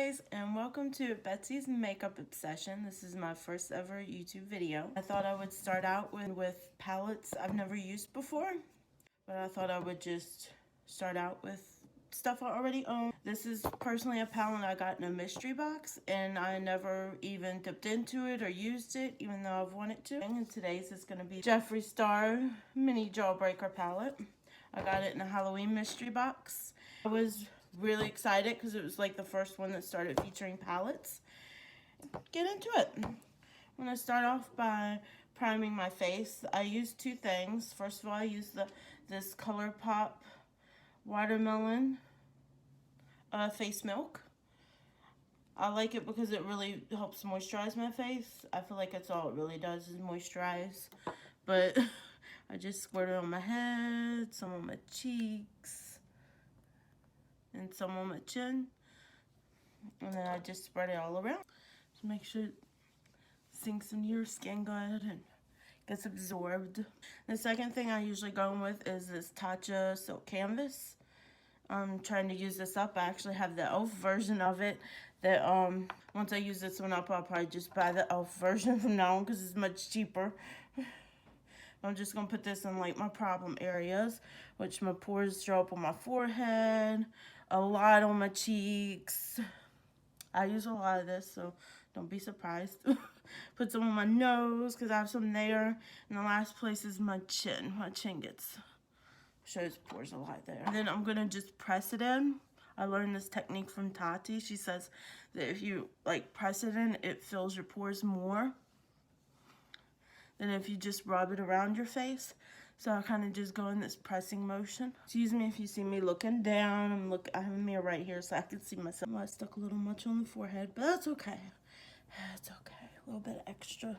guys, and welcome to Betsy's Makeup Obsession. This is my first ever YouTube video. I thought I would start out with palettes I've never used before, but I thought I would just start out with stuff I already own. This is personally a palette I got in a mystery box, and I never even dipped into it or used it, even though I've wanted to. And today's is going to be Jeffree Star Mini Jawbreaker palette. I got it in a Halloween mystery box. I was really excited because it was like the first one that started featuring palettes. Get into it. I'm going to start off by priming my face. I use two things. First of all, I use this Colourpop Watermelon face milk. I like it because it really helps moisturize my face. I feel like that's all it really does is moisturize. But I just squirt it on my head, some on my cheeks, and some on my chin, and then I just spread it all around to make sure it sinks into your skin good and gets absorbed. The second thing I usually go in with is this Tatcha silk canvas. I'm trying to use this up. I actually have the e.l.f. version of it that once I use this one up, I'll probably just buy the e.l.f. version from now on because it's much cheaper. I'm just going to put this in like my problem areas, which my pores show up on my forehead, a lot on my cheeks. I use a lot of this, so don't be surprised. Put some on my nose because I have some there. And the last place is my chin. My chin shows pores a lot there. And then I'm going to just press it in. I learned this technique from Tarte. She says that if you like press it in, it fills your pores more than if you just rub it around your face. So I kind of just go in this pressing motion. Excuse me if you see me looking down. I have a mirror right here so I can see myself. I stuck a little much on the forehead, but that's okay. That's okay. A little bit extra.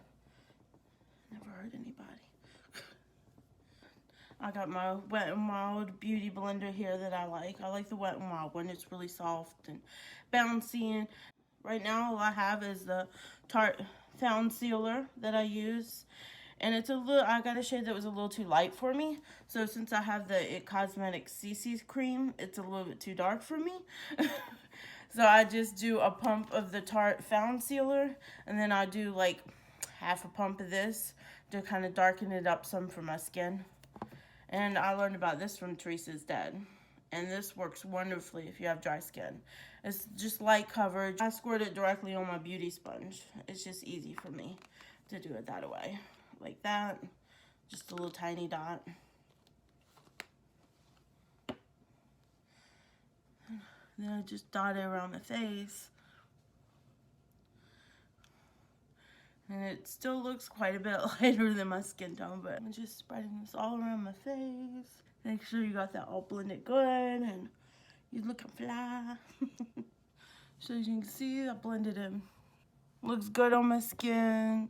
Never hurt anybody. I got my Wet n Wild beauty blender here that I like. I like the Wet n Wild one. It's really soft and bouncy. And right now all I have is the Tarte Foundcealer that I use. And it's a little, I got a shade that was a little too light for me. So since I have the It Cosmetics CC cream, it's a little bit too dark for me. So I just do a pump of the Tarte Foundcealer, and then I do like half a pump of this to kind of darken it up some for my skin. And I learned about this from Teresa's dad. And this works wonderfully if you have dry skin. It's just light coverage. I squirt it directly on my beauty sponge. It's just easy for me to do it that way. Like that. Just a little tiny dot. Then I just dot it around the face. And it still looks quite a bit lighter than my skin tone, but I'm just spreading this all around my face. Make sure you got that all blended good and you're looking fly. So as you can see, I blended in. Looks good on my skin.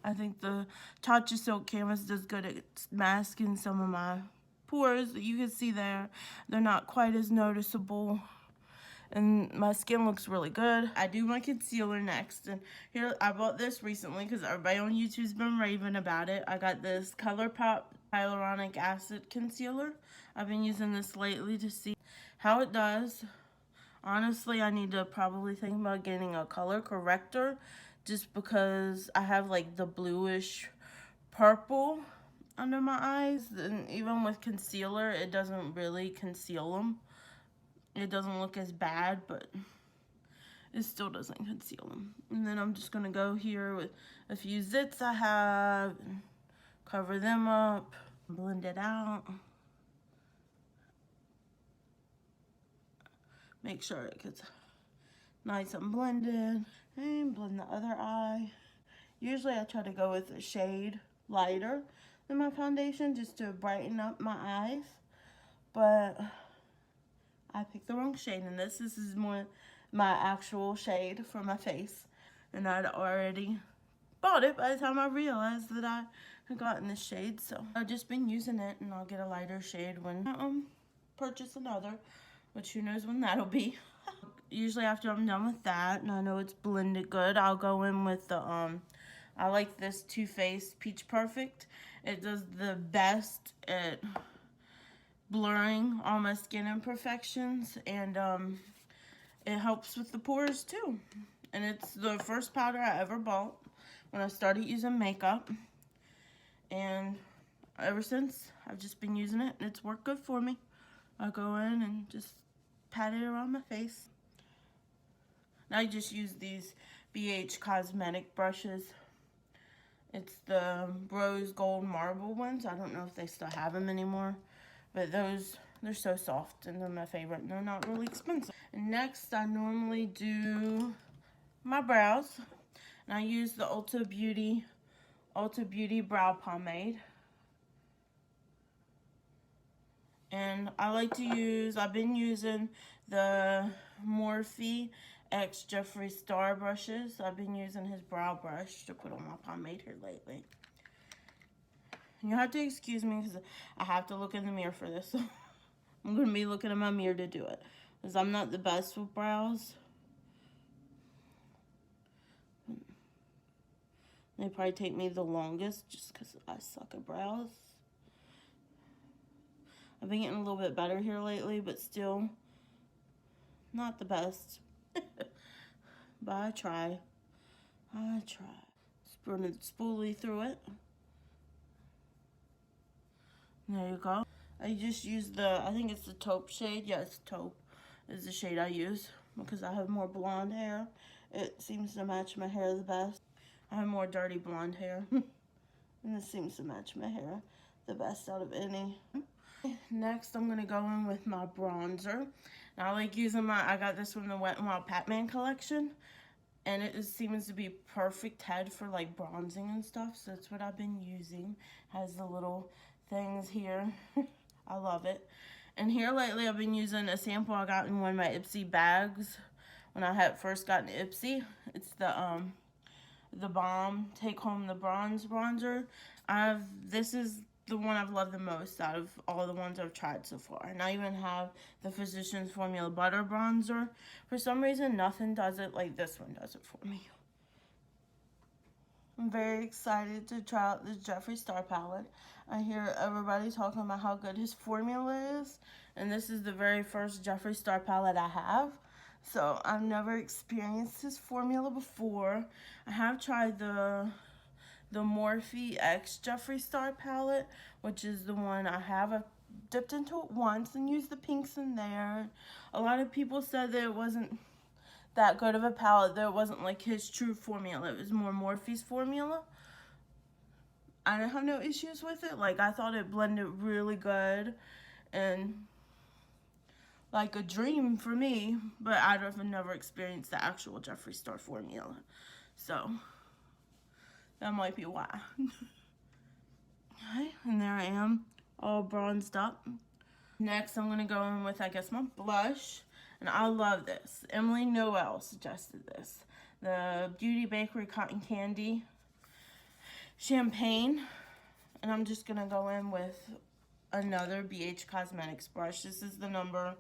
I think the Tatcha Silk Canvas does good at masking some of my pores that you can see there. They're not quite as noticeable. And my skin looks really good. I do my concealer next. And here, I bought this recently because everybody on YouTube's been raving about it. I got this Colourpop Hyaluronic Acid Concealer. I've been using this lately to see how it does. Honestly, I need to probably think about getting a color corrector just because I have like the bluish purple under my eyes. And even with concealer, it doesn't really conceal them. It doesn't look as bad, but it still doesn't conceal them. And then I'm just going to go here with a few zits I have, and cover them up, blend it out. Make sure it gets nice and blended. And blend the other eye. Usually I try to go with a shade lighter than my foundation just to brighten up my eyes. But I picked the wrong shade in this. This is more my actual shade for my face. And I'd already bought it by the time I realized that I had gotten this shade. So I've just been using it, and I'll get a lighter shade when I purchase another, which who knows when that'll be. Usually after I'm done with that, and I know it's blended good, I'll go in with the, I like this Too Faced Peach Perfect. It does the best at blurring all my skin imperfections, and it helps with the pores too. And it's the first powder I ever bought when I started using makeup. And ever since, I've just been using it, and it's worked good for me. I go in and just pat it around my face. And I just use these BH Cosmetic brushes. It's the rose gold marble ones. I don't know if they still have them anymore. But those, they're so soft, and they're my favorite, and they're not really expensive. And next, I normally do my brows. And I use the Ulta Beauty Brow Pomade. And I like to use, I've been using the Morphe X Jeffree Star brushes. I've been using his brow brush to put on my pomade here lately. You have to excuse me because I have to look in the mirror for this. I'm going to be looking in my mirror to do it, because I'm not the best with brows. They probably take me the longest just because I suck at brows. I've been getting a little bit better here lately, but still not the best. But I try. Just running spoolie through it. There you go. I just use the, I think it's the taupe shade. Yes, taupe is the shade I use because I have more blonde hair. It seems to match my hair the best. I have more dirty blonde hair. And this seems to match my hair the best out of any. Next, I'm going to go in with my bronzer. Now, I like using I got this from the Wet n Wild Pac-Man collection. And it seems to be perfect head for like bronzing and stuff. So that's what I've been using. Has the little things here. I love it. And here lately, I've been using a sample I got in one of my Ipsy bags when I had first gotten Ipsy. It's the Balm Take Home the Bronze bronzer. This is the one I've loved the most out of all the ones I've tried so far. And I even have the Physicians Formula Butter bronzer. For some reason, nothing does it like this one does it for me. I'm very excited to try out this Jeffree Star palette. I hear everybody talking about how good his formula is. And this is the very first Jeffree Star palette I have. So I've never experienced his formula before. I have tried the Morphe X Jeffree Star palette, which is the one I have. I've dipped into it once and used the pinks in there. A lot of people said that it wasn't that good of a palette, that it wasn't like his true formula. It was more Morphe's formula. I don't have no issues with it. Like, I thought it blended really good and like a dream for me, but I've never experienced the actual Jeffree Star formula. So that might be why. Okay, and there I am, all bronzed up. Next, I'm going to go in with, I guess, my blush. And I love this. Emily Noel suggested this. The Beauty Bakery Cotton Candy Champagne. And I'm just going to go in with another BH Cosmetics brush. This is the number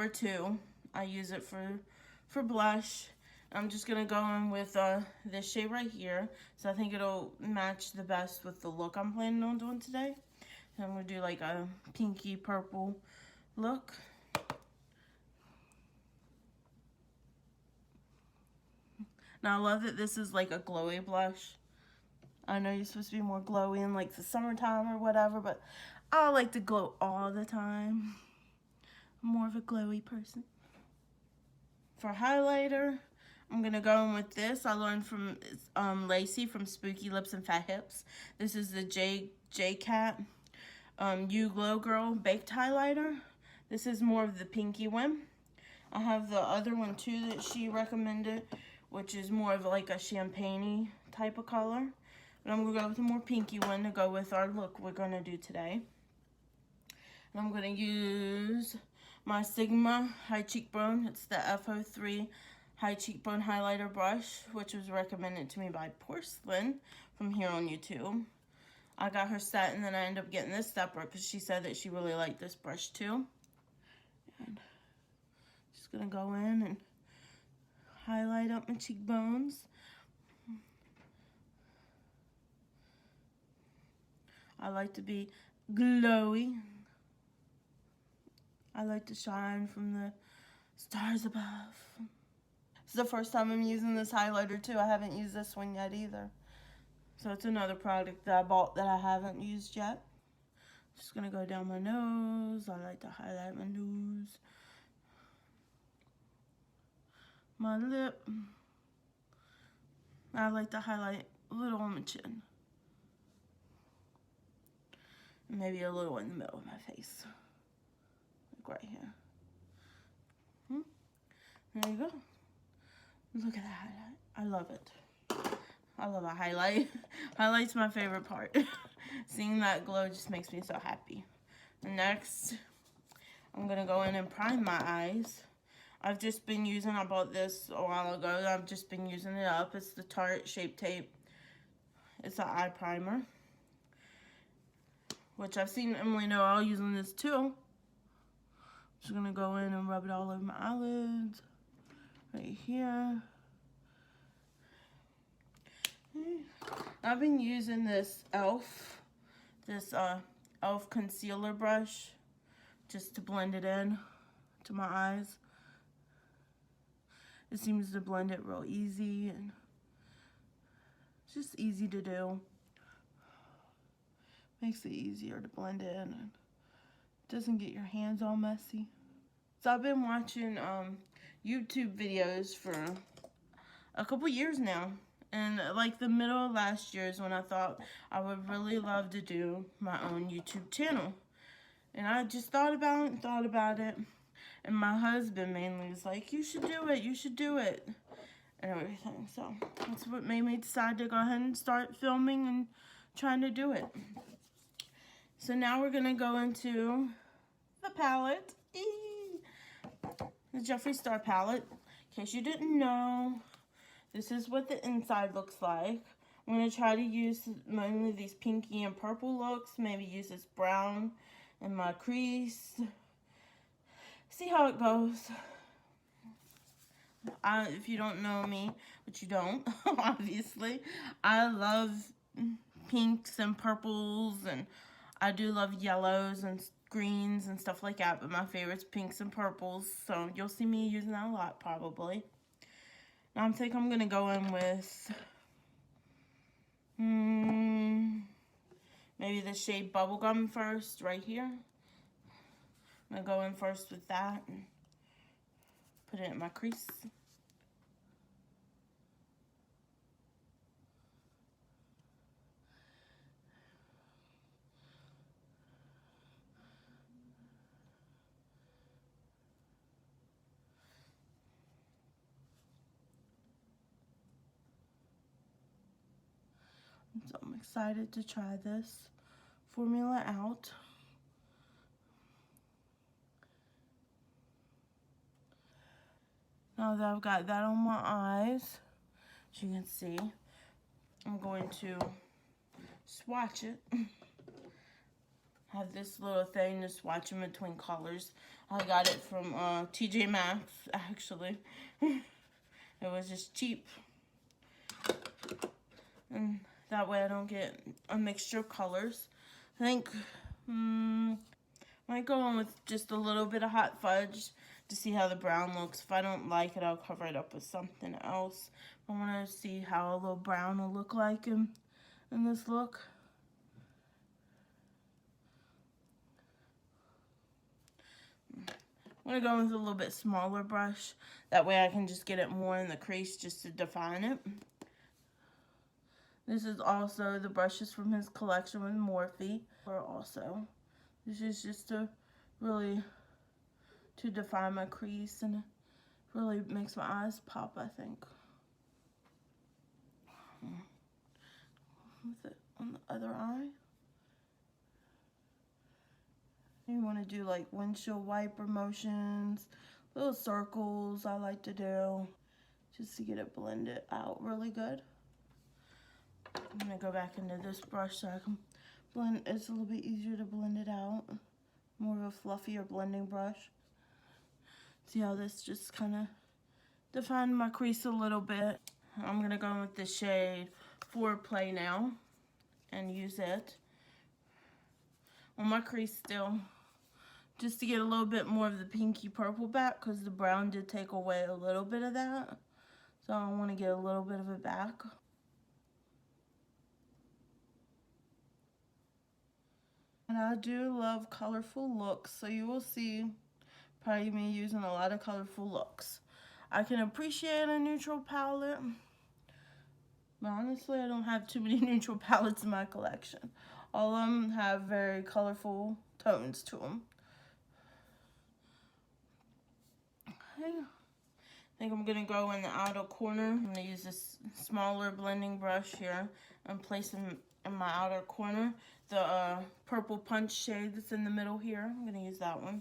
2. I use it for blush. I'm just going to go in with this shade right here. So I think it'll match the best with the look I'm planning on doing today. So I'm going to do like a pinky purple look. Now I love that this is like a glowy blush. I know you're supposed to be more glowy in like the summertime or whatever, but I like to glow all the time. I'm more of a glowy person. For highlighter, I'm going to go in with this. I learned from Lacey from Spooky Lips and Fat Hips. This is the J-Cat You Glow Girl Baked Highlighter. This is more of the pinky one. I have the other one too that she recommended, which is more of like a champagne-y type of color. But I'm going to go with a more pinky one to go with our look we're going to do today. And I'm going to use my Sigma High Cheekbone. It's the FO3 High Cheekbone Highlighter Brush, which was recommended to me by Porcelain from here on YouTube. I got her set, and then I ended up getting this separate because she said that she really liked this brush too. And just going to go in and highlight up my cheekbones. I like to be glowy. I like to shine from Stars Above. This is the first time I'm using this highlighter too. I haven't used this one yet either. So it's another product that I bought that I haven't used yet. Just gonna go down my nose. I like to highlight my nose. My lip. I like to highlight a little on my chin. And maybe a little in the middle of my face. Like right here. There you go. Look at that highlight. I love it. I love a highlight. Highlight's my favorite part. Seeing that glow just makes me so happy. Next, I'm gonna go in and prime my eyes. I've just been using, I bought this a while ago. I've just been using it up. It's the Tarte Shape Tape. It's an eye primer, which I've seen Emily Noel using this too. Just gonna go in and rub it all over my eyelids. Right here. I've been using this e.l.f. concealer brush just to blend it in to my eyes. It seems to blend it real easy and it's just easy to do. Makes it easier to blend in and doesn't get your hands all messy. So I've been watching YouTube videos for a couple years now. And like the middle of last year is when I thought I would really love to do my own YouTube channel. And I just thought about it. And my husband mainly was like, you should do it, you should do it. And everything. So that's what made me decide to go ahead and start filming and trying to do it. So now we're going to go into the palette. The Jeffree Star palette. In case you didn't know, this is what the inside looks like. I'm going to try to use mainly these pinky and purple looks. Maybe use this brown in my crease. See how it goes. If you don't know me, which you don't, obviously, I love pinks and purples, and I do love yellows and greens and stuff like that, but my favorite's pinks and purples, so you'll see me using that a lot, probably. Now I think I'm going to go in with maybe the shade Bubblegum first, right here. I'm going to go in first with that and put it in my crease. So I'm excited to try this formula out. Now that I've got that on my eyes, as you can see, I'm going to swatch it. Have this little thing to swatch in between colors. I got it from TJ Maxx, actually. It was just cheap. And that way I don't get a mixture of colors. I think I might go on with just a little bit of hot fudge to see how the brown looks. If I don't like it, I'll cover it up with something else. I want to see how a little brown will look like in this look. I'm going to go with a little bit smaller brush. That way I can just get it more in the crease just to define it. This is also the brushes from his collection with Morphe. This is just to really to define my crease, and it really makes my eyes pop, I think. With it on the other eye. You want to do like windshield wiper motions, little circles I like to do, just to get it blended out really good. I'm going to go back into this brush so I can blend. It's a little bit easier to blend it out. More of a fluffier blending brush. See how this just kind of defined my crease a little bit. I'm going to go with the shade Foreplay now and use it on my crease still just to get a little bit more of the pinky purple back, because the brown did take away a little bit of that. So I want to get a little bit of it back. And I do love colorful looks, so you will see probably me using a lot of colorful looks. I can appreciate a neutral palette, but honestly I don't have too many neutral palettes in my collection. All of them have very colorful tones to them. Okay. I think I'm gonna go in the outer corner. I'm gonna use this smaller blending brush here and place in my outer corner the purple punch shade that's in the middle here. I'm gonna use that one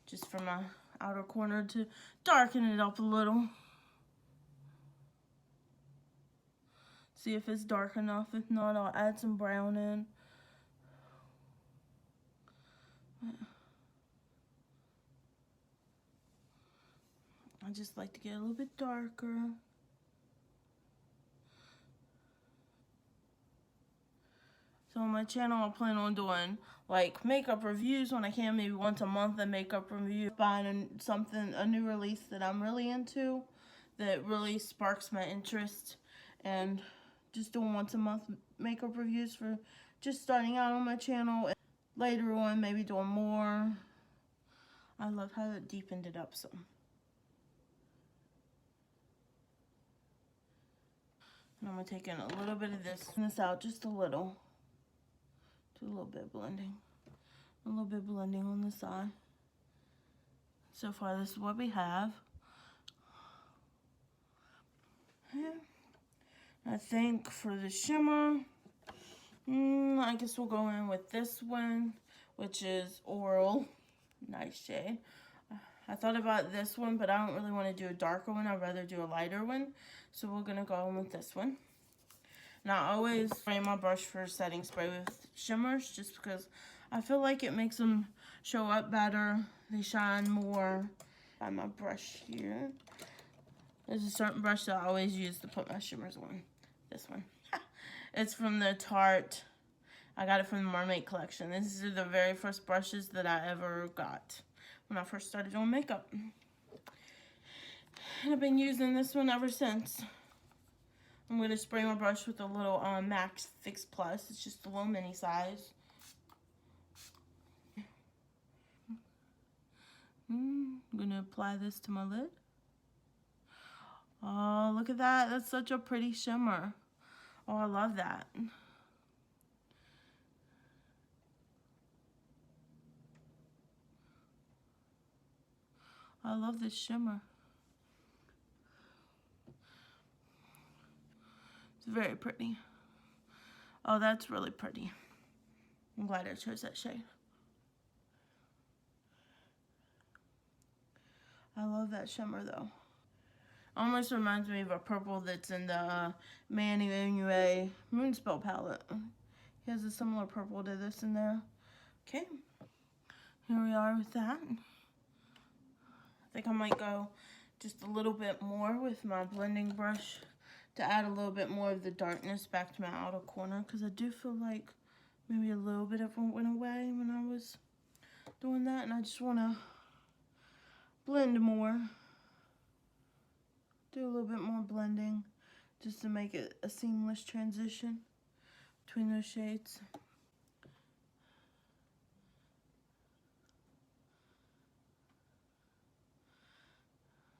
just for my outer corner to darken it up a little. See if it's dark enough. If not, I'll add some brown in. I just like to get a little bit darker. So on my channel, I plan on doing like makeup reviews when I can, maybe once a month, a makeup review, buying a new release that I'm really into, that really sparks my interest, and just doing once a month makeup reviews for just starting out on my channel. Later on, maybe doing more. I love how it deepened it up some. And I'm gonna take in a little bit of this out just a little. Do a little bit of blending. A little bit of blending on the side. So far, this is what we have. I think for the shimmer, I guess we'll go in with this one, which is Oral. Nice shade. I thought about this one, but I don't really want to do a darker one. I'd rather do a lighter one. So we're going to go in with this one. And I always spray my brush for setting spray with shimmers, just because I feel like it makes them show up better. They shine more. I my brush here. There's a certain brush that I always use to put my shimmers on. This one. It's from the Tarte. I got it from the Mermaid collection. These are the very first brushes that I ever got when I first started doing makeup. And I've been using this one ever since. I'm going to spray my brush with a little Max Fix Plus. It's just a little mini size. I'm going to apply this to my lid. Oh, look at that. That's such a pretty shimmer. Oh, I love that. I love this shimmer. It's very pretty. Oh, that's really pretty. I'm glad I chose that shade. I love that shimmer though. Almost reminds me of a purple that's in the Manny Manuel Moonspell palette. He has a similar purple to this in there. Okay, here we are with that. I think I might go just a little bit more with my blending brush to add a little bit more of the darkness back to my outer corner, because I do feel like maybe a little bit of it went away when I was doing that, and I just want to blend more. Do a little bit more blending just to make it a seamless transition between those shades.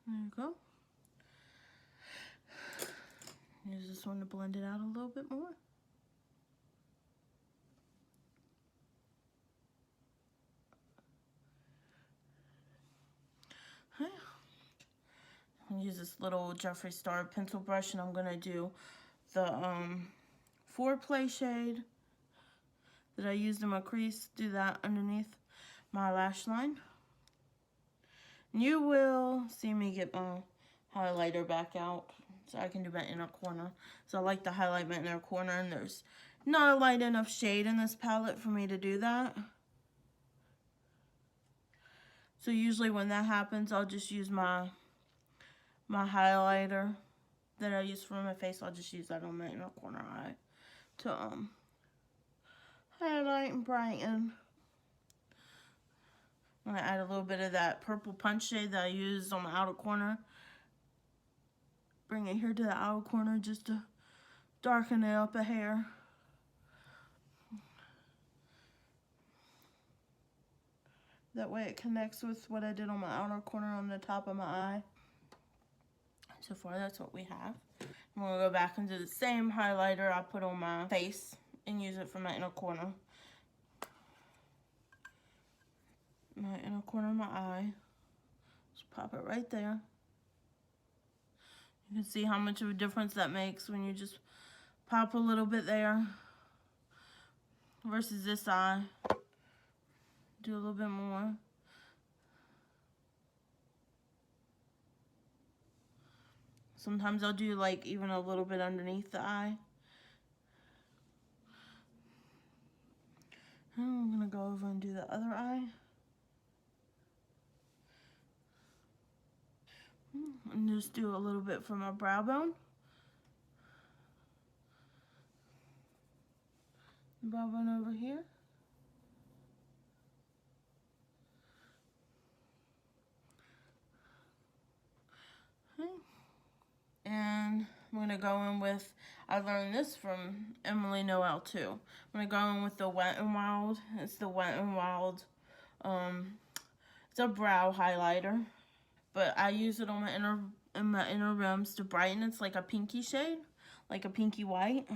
There you go. Use this one to blend it out a little bit more. Okay. I'll use this little Jeffree Star pencil brush, and I'm gonna do the Foreplay shade that I used in my crease. Do that underneath my lash line. And you will see me get my highlighter back out so I can do my inner corner. So I like to highlight my inner corner, and there's not a light enough shade in this palette for me to do that. So usually when that happens, I'll just use my highlighter that I use for my face. I'll just use that on my inner corner eye to highlight and brighten. I'm going to add a little bit of that purple punch shade that I used on the outer corner. Bring it here to the outer corner just to darken it up a hair. That way it connects with what I did on my outer corner on the top of my eye. So far, that's what we have. I'm going to go back and do the same highlighter I put on my face and use it for my inner corner. My inner corner of my eye. Just pop it right there. You can see how much of a difference that makes when you just pop a little bit there versus this eye. Do a little bit more. Sometimes I'll do like even a little bit underneath the eye. I'm gonna go over and do the other eye. And just do a little bit for my brow bone. Brow bone over here. Okay. And I'm going to go in with, I learned this from Emily Noel too. I'm going to go in with the Wet n Wild. It's the Wet n Wild, it's a brow highlighter. But I use it on my inner rims to brighten. It's like a pinky shade, like a pinky white.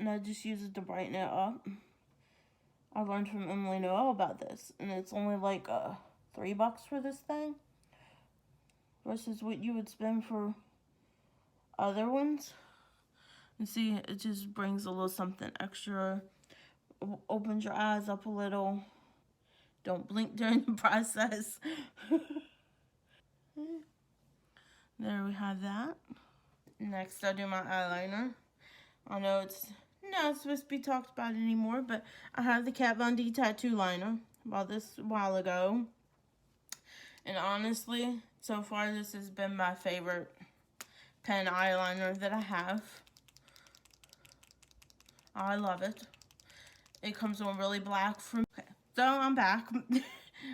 And I just use it to brighten it up. I learned from Emily Noel about this. And it's only like $3 for this thing. Versus what you would spend for other ones. And see, it just brings a little something extra. Opens your eyes up a little. Don't blink during the process. There we have that. Next, I'll do my eyeliner. I know it's not supposed to be talked about anymore, but I have the Kat Von D tattoo liner. Bought this a while ago. And honestly, so far this has been my favorite pen eyeliner that I have. I love it. It comes on really black for me. Okay, so I'm back.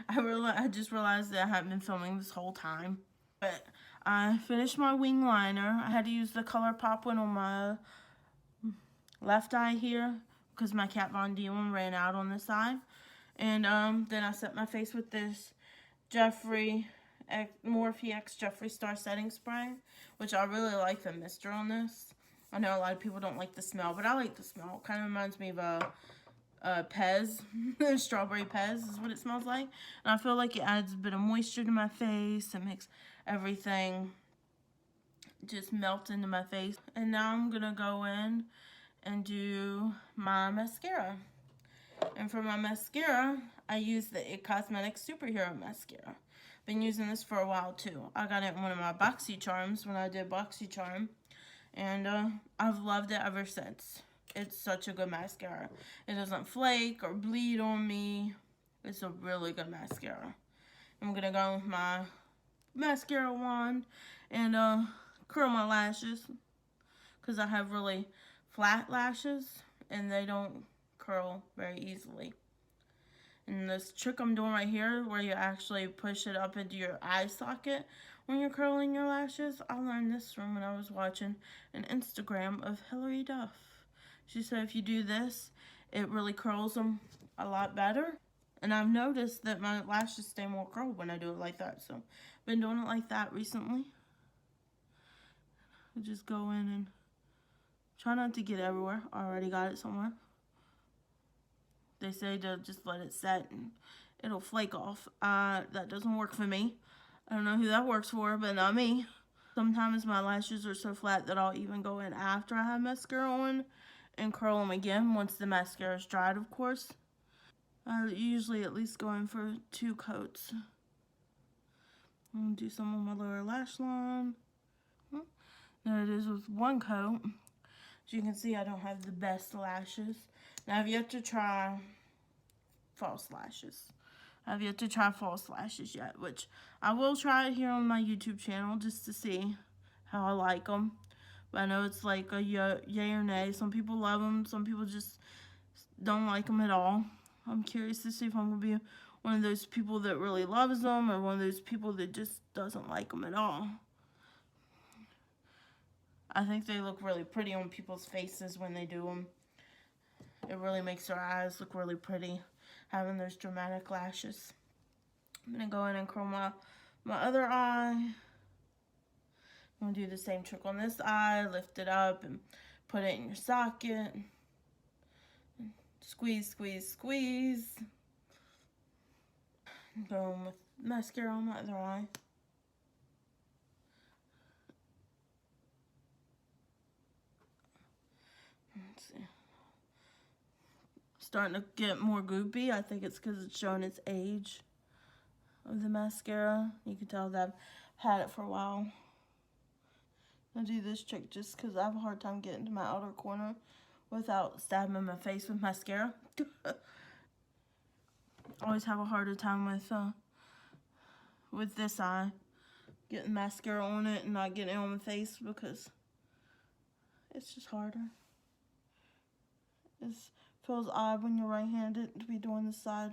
I just realized that I haven't been filming this whole time. But I finished my wing liner. I had to use the Colourpop one on my left eye here because my Kat Von D one ran out on this side. And then I set my face with this Morphe X Jeffree Star setting spray, which I really like the mister on this. I know a lot of people don't like the smell, but I like the smell. It kind of reminds me of a Pez, strawberry Pez is what it smells like. And I feel like it adds a bit of moisture to my face. It makes everything just melt into my face. And now I'm going to go in and do my mascara. And for my mascara, I use the It Cosmetics Superhero Mascara. Been using this for a while too. I got it in one of my BoxyCharms when I did BoxyCharm. And I've loved it ever since. It's such a good mascara. It doesn't flake or bleed on me. It's a really good mascara. I'm going to go with my mascara wand and curl my lashes. Because I have really flat lashes and they don't curl very easily. And this trick I'm doing right here, where you actually push it up into your eye socket when you're curling your lashes, I learned this from when I was watching an Instagram of Hilary Duff. She said if you do this, it really curls them a lot better. And I've noticed that my lashes stay more curled when I do it like that. So I've been doing it like that recently. I just go in and try not to get everywhere. I already got it somewhere. They say to just let it set and it'll flake off. That doesn't work for me. I don't know who that works for, but not me. Sometimes my lashes are so flat that I'll even go in after I have mascara on and curl them again once the mascara is dried, of course. I usually at least go in for 2 coats. I'm going to do some on my lower lash line. There it is with 1 coat. As you can see, I don't have the best lashes. Now, I've yet to try false lashes. I've yet to try false lashes yet, which I will try it here on my YouTube channel just to see how I like them. But I know it's like a yay or nay. Some people love them. Some people just don't like them at all. I'm curious to see if I'm going to be one of those people that really loves them or one of those people that just doesn't like them at all. I think they look really pretty on people's faces when they do them. It really makes their eyes look really pretty, having those dramatic lashes. I'm going to go in and curl my other eye. I'm going to do the same trick on this eye. Lift it up and put it in your socket. Squeeze, squeeze, squeeze. Going with mascara on my other eye. Let's see. Starting to get more goopy. I think it's because it's showing its age of the mascara. You can tell that I've had it for a while. I'll do this trick just because I have a hard time getting to my outer corner without stabbing my face with mascara. I always have a harder time with this eye, getting mascara on it and not getting it on my face because it's just harder. It feels odd when you're right-handed to be doing this side.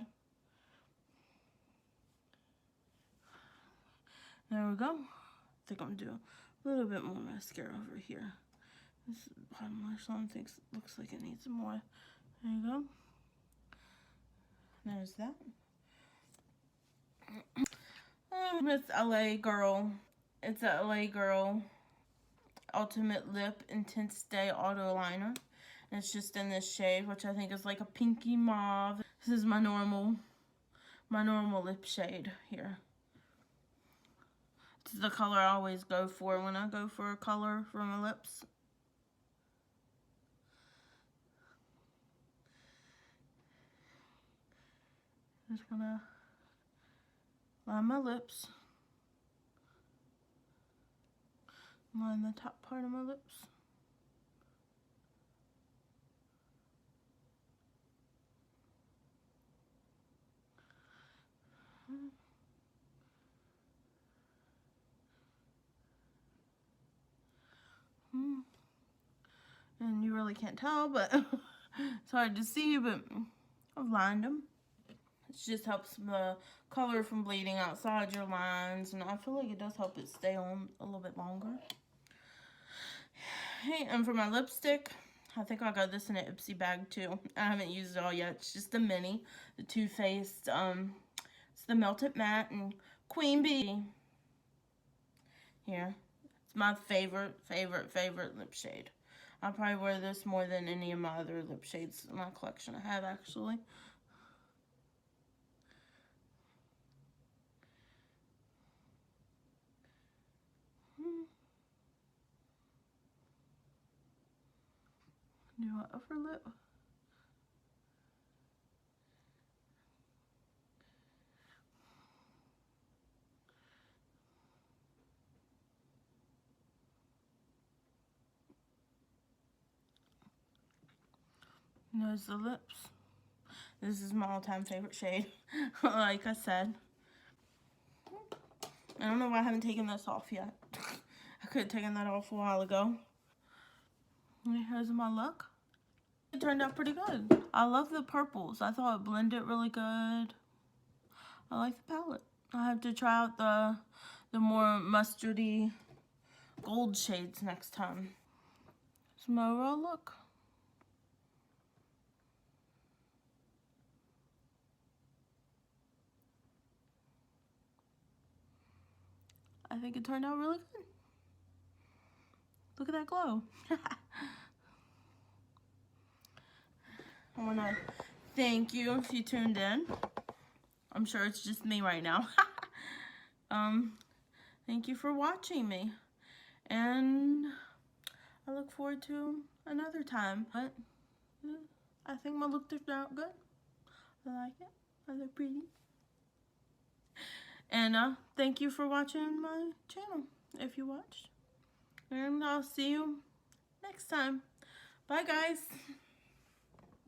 There we go. I think I'm gonna do a little bit more mascara over here. This bottom lash line looks like it needs more. There you go. There's that. It's LA Girl. It's a LA Girl Ultimate Lip Intense Day Auto Liner. And it's just in this shade, which I think is like a pinky mauve. This is my normal lip shade here. It's the color I always go for when I go for a color for my lips. Just gonna line my lips. Line the top part of my lips. And you really can't tell, but it's hard to see, but I've lined them. It just helps the color from bleeding outside your lines, and I feel like it does help it stay on a little bit longer. Hey, and for my lipstick, I think I got this in an Ipsy bag too. I haven't used it all yet. It's just a mini, the Too Faced. It's the Melted Matte and Queen Bee. Here, it's my favorite lip shade. I'll probably wear this more than any of my other lip shades in my collection I have, actually. Do my upper lip. There's the lips. This is my all-time favorite shade, like I said. I don't know why I haven't taken this off yet. I could have taken that off a while ago. And here's my look. It turned out pretty good. I love the purples. I thought it blended really good. I like the palette. I have to try out the more mustardy gold shades next time. It's my overall look. I think it turned out really good. Look at that glow. I want to thank you if you tuned in. I'm sure it's just me right now. Thank you for watching me. And I look forward to another time. But I think my look turned out good. I like it. I look pretty. And thank you for watching my channel, if you watched. And I'll see you next time. Bye, guys.